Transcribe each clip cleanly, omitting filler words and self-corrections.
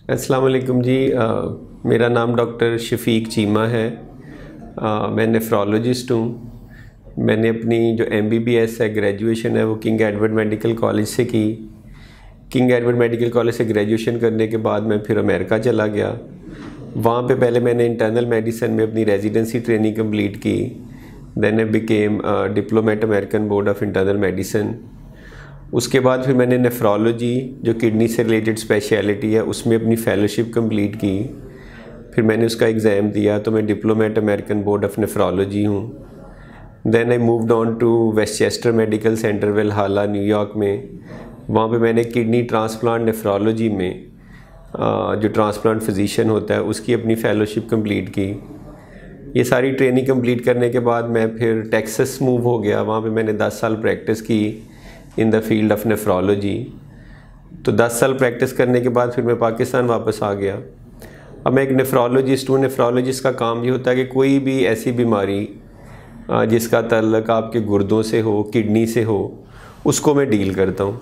अस्सलाम वालेकुम जी। मेरा नाम डॉक्टर शफीक चीमा है। मैं नेफ्रोलॉजिस्ट हूँ। मैंने अपनी जो MBBS है ग्रेजुएशन है वो किंग एडवर्ड मेडिकल कॉलेज से की। किंग एडवर्ड मेडिकल कॉलेज से ग्रेजुएशन करने के बाद मैं फिर अमेरिका चला गया। वहाँ पे पहले मैंने इंटरनल मेडिसिन में अपनी रेजिडेंसी ट्रेनिंग कंप्लीट की। Then I became diplomate American board of internal medicine. उसके बाद फिर मैंने नेफ्रोलॉजी जो किडनी से रिलेटेड स्पेशलिटी है उसमें अपनी फेलोशिप कंप्लीट की। फिर मैंने उसका एग्ज़ाम दिया तो मैं diplomate American board of nephrology हूँ। Then I moved on to Westchester medical center Valhalla New York में। वहाँ पे मैंने किडनी ट्रांसप्लांट नेफ्रोलॉजी में जो ट्रांसप्लांट फिजिशियन होता है उसकी अपनी फेलोशिप कंप्लीट की। ये सारी ट्रेनिंग कंप्लीट करने के बाद मैं फिर टेक्सास मूव हो गया। वहाँ पे मैंने 10 साल प्रैक्टिस की in the field of nephrology. तो 10 साल प्रैक्टिस करने के बाद फिर मैं पाकिस्तान वापस आ गया। अब मैं एक नेफ्रोलॉजिस्ट हूँ। नेफ्रोलॉजिस्ट का काम ये होता है कि कोई भी ऐसी बीमारी जिसका ताल्लुक आपके गुर्दों से हो, किडनी से हो, उसको मैं डील करता हूँ।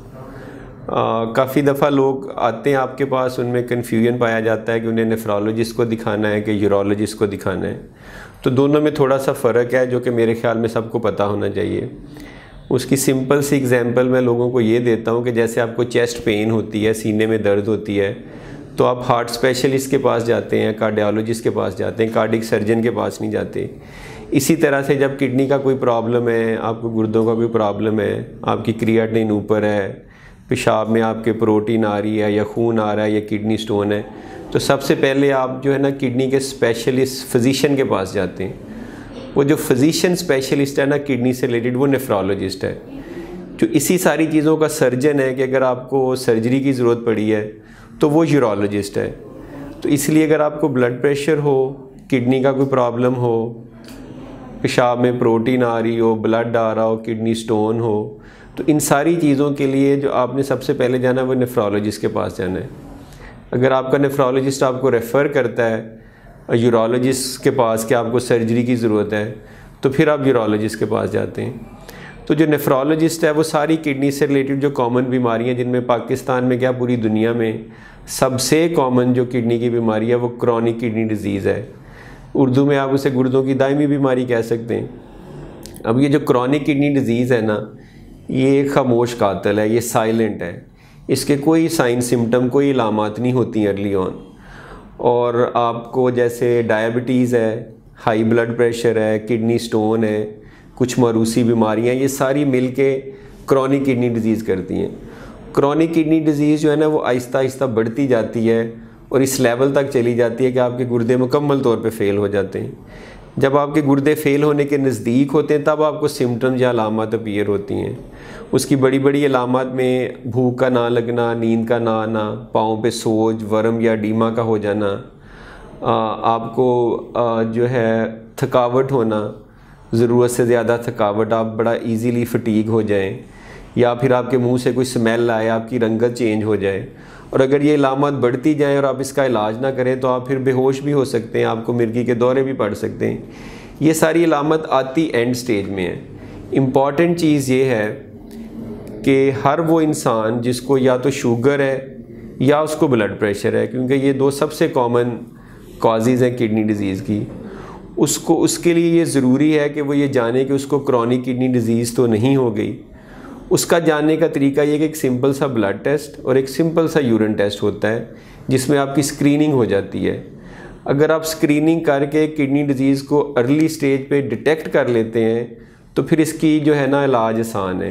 काफ़ी दफ़ा लोग आते हैं आपके पास, उनमें कन्फ्यूजन पाया जाता है कि उन्हें नेफ्रोलॉजिस्ट को दिखाना है कि यूरोलॉजिस्ट को दिखाना है। तो दोनों में थोड़ा सा फ़र्क है जो कि मेरे ख्याल में सबको पता होना चाहिए। उसकी सिंपल सी एग्जांपल मैं लोगों को ये देता हूँ कि जैसे आपको चेस्ट पेन होती है, सीने में दर्द होती है, तो आप हार्ट स्पेशलिस्ट के पास जाते हैं, कार्डियोलॉजिस्ट के पास जाते हैं, कार्डिक सर्जन के पास नहीं जाते। इसी तरह से जब किडनी का कोई प्रॉब्लम है, आपको गुर्दों का कोई प्रॉब्लम है, आपकी क्रिएटिनिन ऊपर है, पेशाब में आपके प्रोटीन आ रही है या खून आ रहा है या किडनी स्टोन है, तो सबसे पहले आप जो है ना किडनी के स्पेशलिस्ट फिजिशियन के पास जाते हैं। वो जो फिजिशियन स्पेशलिस्ट है ना किडनी से रिलेटेड, वो नेफ्रोलॉजिस्ट है। जो इसी सारी चीज़ों का सर्जन है कि अगर आपको सर्जरी की ज़रूरत पड़ी है तो वो यूरोलॉजिस्ट है। तो इसलिए अगर आपको ब्लड प्रेशर हो, किडनी का कोई प्रॉब्लम हो, पेशाब में प्रोटीन आ रही हो, ब्लड आ रहा हो, किडनी स्टोन हो, तो इन सारी चीज़ों के लिए जो आपने सबसे पहले जाना है वो नेफ्रोलॉजिस्ट के पास जाना है। अगर आपका नेफ्रोलॉजिस्ट आपको रेफ़र करता है यूरोलॉजिस्ट के पास कि आपको सर्जरी की ज़रूरत है, तो फिर आप यूरोलॉजिस्ट के पास जाते हैं। तो जो नेफ्रोलॉजिस्ट है वो सारी किडनी से रिलेटेड जो कॉमन बीमारियां, जिनमें पाकिस्तान में क्या पूरी दुनिया में सबसे कॉमन जो किडनी की बीमारी है वो क्रॉनिक किडनी डिजीज़ है। उर्दू में आप उसे गुर्दों की दायमी बीमारी कह सकते हैं। अब ये जो क्रॉनिक किडनी डिजीज़ है ना, ये खामोश कातिल है, ये साइलेंट है। इसके कोई साइन सिम्टम, कोई इलामात नहीं होती अर्ली ऑन। और आपको जैसे डायबिटीज़ है, हाई ब्लड प्रेशर है, किडनी स्टोन है, कुछ मरूसी बीमारियां, ये सारी मिलके क्रॉनिक किडनी डिजीज़ करती हैं। क्रॉनिक किडनी डिजीज़ जो है ना वो आहिस्ता आहिस्ता बढ़ती जाती है और इस लेवल तक चली जाती है कि आपके गुर्दे मुकम्मल तौर पे फ़ेल हो जाते हैं। जब आपके गुर्दे फ़ेल होने के नज़दीक होते हैं तब आपको सिम्टम्स या अलामत अपीयर होती हैं। उसकी बड़ी बड़ी अलामत में भूख का ना लगना, नींद का ना आना, पाँव पे सोज, वर्म या डीमा का हो जाना, आपको जो है थकावट होना, ज़रूरत से ज़्यादा थकावट, आप बड़ा इजीली फटीग हो जाएं, या फिर आपके मुंह से कोई स्मेल आए, आपकी रंगत चेंज हो जाए। और अगर ये इलामत बढ़ती जाए और आप इसका इलाज ना करें तो आप फिर बेहोश भी हो सकते हैं, आपको मिर्गी के दौरे भी पड़ सकते हैं। ये सारी इलामत आती एंड स्टेज में है। इम्पॉर्टेंट चीज़ ये है कि हर वो इंसान जिसको या तो शुगर है या उसको ब्लड प्रेशर है, क्योंकि ये दो सबसे कॉमन कॉजेज़ हैं किडनी डिजीज़ की, उसके लिए ये ज़रूरी है कि वो ये जाने कि उसको क्रॉनिक किडनी डिजीज़ तो नहीं हो गई। उसका जानने का तरीका ये कि एक सिंपल सा ब्लड टेस्ट और एक सिंपल सा यूरिन टेस्ट होता है जिसमें आपकी स्क्रीनिंग हो जाती है। अगर आप स्क्रीनिंग करके किडनी डिजीज़ को अर्ली स्टेज पे डिटेक्ट कर लेते हैं तो फिर इसकी जो है ना इलाज आसान है,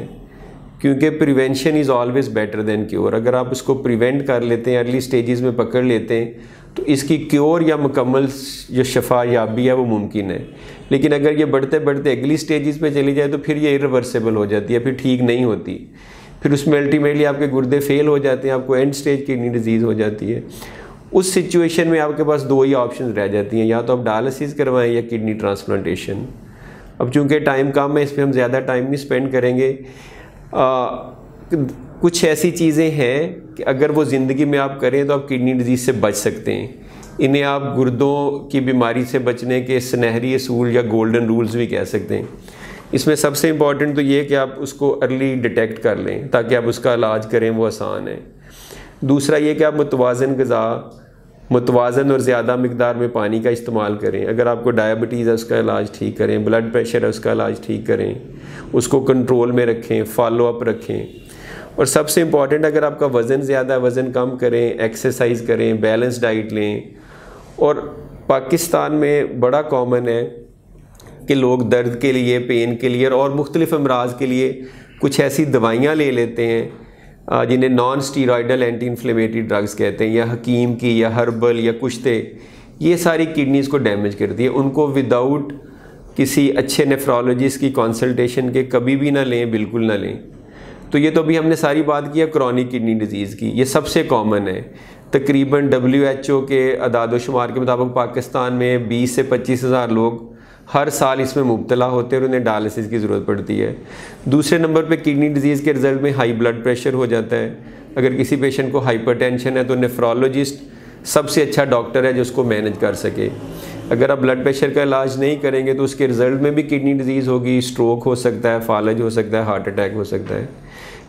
क्योंकि prevention is always better than cure. अगर आप उसको प्रिवेंट कर लेते हैं, अर्ली स्टेजेस में पकड़ लेते हैं, तो इसकी क्योर या मुकम्मल जो शफा याबी है वो मुमकिन है। लेकिन अगर ये बढ़ते बढ़ते अगली स्टेजेस पे चली जाए तो फिर ये इरिवर्सिबल हो जाती है, फिर ठीक नहीं होती। फिर उसमें अल्टीमेटली आपके गुर्दे फेल हो जाते हैं, आपको एंड स्टेज किडनी डिजीज़ हो जाती है। उस सिचुएशन में आपके पास दो ही ऑप्शन रह जाती हैं, या तो आप डायलिसिस करवाएं या किडनी ट्रांसप्लांटेशन। अब चूँकि टाइम कम है, इस पर हम ज़्यादा टाइम नहीं स्पेंड करेंगे। कुछ ऐसी चीज़ें हैं कि अगर वो ज़िंदगी में आप करें तो आप किडनी डिजीज़ से बच सकते हैं। इन्हें आप गुर्दों की बीमारी से बचने के सुनहरी असूल या गोल्डन रूल्स भी कह सकते हैं। इसमें सबसे इम्पॉर्टेंट तो ये कि आप उसको अर्ली डिटेक्ट कर लें ताकि आप उसका इलाज करें, वो आसान है। दूसरा ये कि आप मुतवाज़न ग़िज़ा मुतवाज़न और ज़्यादा मिकदार में पानी का इस्तेमाल करें। अगर आपको डायबिटीज़ है उसका इलाज ठीक करें, ब्लड प्रेशर है उसका इलाज ठीक करें, उसको कंट्रोल में रखें, फॉलो अप रखें। और सबसे इम्पॉर्टेंट, अगर आपका वज़न ज़्यादा है वज़न कम करें, एक्सरसाइज करें, बैलेंस डाइट लें। और पाकिस्तान में बड़ा कॉमन है कि लोग दर्द के लिए, पेन के लिए और मुख्तलिफ़ अमराज के लिए कुछ ऐसी दवाइयाँ ले लेते हैं जिन्हें non steroidal anti inflammatory drugs कहते हैं, या हकीम की या हर्बल या कुश्ते। ये सारी किडनीज़ को डैमेज करती है। उनको विदाउट किसी अच्छे नेफ्रोलॉजिस्ट की कंसल्टेशन के कभी भी ना लें, बिल्कुल ना लें। तो ये तो अभी हमने सारी बात की है क्रॉनिक किडनी डिजीज़ की, ये सबसे कॉमन है। तकरीबन WHO के अदाद-ओ-शुमार के मुताबिक पाकिस्तान में 20 से 25 हज़ार लोग हर साल इसमें मुब्तला होते हैं और उन्हें डायलिसिस की ज़रूरत पड़ती है। दूसरे नंबर पे किडनी डिजीज़ के रिज़ल्ट में हाई ब्लड प्रेशर हो जाता है। अगर किसी पेशेंट को हाइपरटेंशन है तो नेफ्रोलॉजिस्ट सबसे अच्छा डॉक्टर है जो उसको मैनेज कर सके। अगर आप ब्लड प्रेशर का इलाज नहीं करेंगे तो उसके रिज़ल्ट में भी किडनी डिजीज़ होगी, स्ट्रोक हो सकता है, फालज हो सकता है, हार्ट अटैक हो सकता है।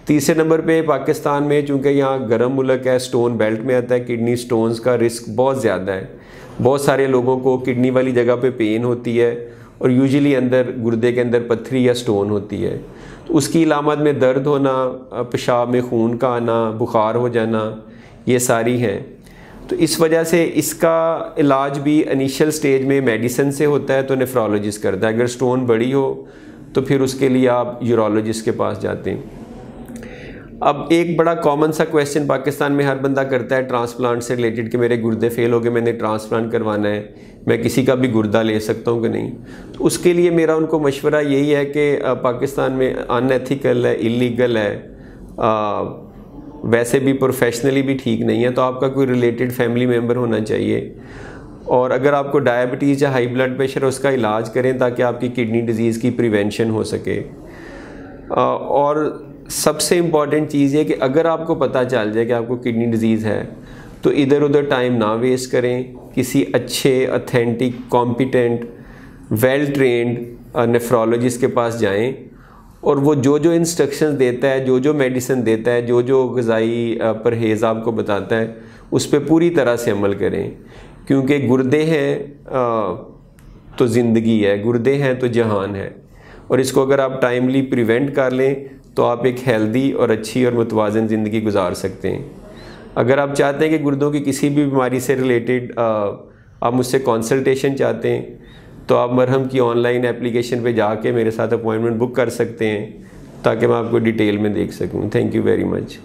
तीसरे नंबर पे पाकिस्तान में, चूँकि यहाँ गर्म मुल्क है, स्टोन बेल्ट में आता है, किडनी स्टोन्स का रिस्क बहुत ज़्यादा है। बहुत सारे लोगों को किडनी वाली जगह पे पेन होती है और यूजुअली अंदर गुर्दे के अंदर पत्थरी या स्टोन होती है। तो उसकी इलामत में दर्द होना, पेशाब में खून का आना, बुखार हो जाना, ये सारी हैं। तो इस वजह से इसका इलाज भी इनिशियल स्टेज में मेडिसिन से होता है तो नेफ्रोलॉजिस्ट करता है। अगर स्टोन बड़ी हो तो फिर उसके लिए आप यूरोलॉजिस्ट के पास जाते हैं। अब एक बड़ा कॉमन सा क्वेश्चन पाकिस्तान में हर बंदा करता है ट्रांसप्लांट से रिलेटेड कि मेरे गुर्दे फेल हो गए, मैंने ट्रांसप्लांट करवाना है, मैं किसी का भी गुर्दा ले सकता हूँ कि नहीं। तो उसके लिए मेरा उनको मशवरा यही है कि पाकिस्तान में अनएथिकल है, इलीगल है, वैसे भी प्रोफेशनली भी ठीक नहीं है। तो आपका कोई रिलेटेड फैमिली मेम्बर होना चाहिए। और अगर आपको डायबिटीज़ या हाई ब्लड प्रेशर है उसका इलाज करें ताकि आपकी किडनी डिजीज़ की प्रिवेंशन हो सके। और सबसे इम्पॉर्टेंट चीज़ है कि अगर आपको पता चल जाए कि आपको किडनी डिजीज़ है तो इधर उधर टाइम ना वेस्ट करें, किसी अच्छे, authentic, competent, well trained nephrologist के पास जाएं और वो जो जो इंस्ट्रक्शंस देता है, जो जो मेडिसिन देता है, जो जो ग़िज़ाई परहेज़ आपको बताता है, उस पर पूरी तरह से अमल करें। क्योंकि गुर्दे हैं तो ज़िंदगी है, गुर्दे हैं तो जहान है। और इसको अगर आप टाइमली प्रिवेंट कर लें तो आप एक हेल्दी और अच्छी और मुतवाज़न ज़िंदगी गुजार सकते हैं। अगर आप चाहते हैं कि गुर्दों की किसी भी बीमारी से रिलेटेड आप मुझसे कंसल्टेशन चाहते हैं तो आप मरहम की ऑनलाइन एप्लीकेशन पे जाके मेरे साथ अपॉइंटमेंट बुक कर सकते हैं ताकि मैं आपको डिटेल में देख सकूं। Thank you very much.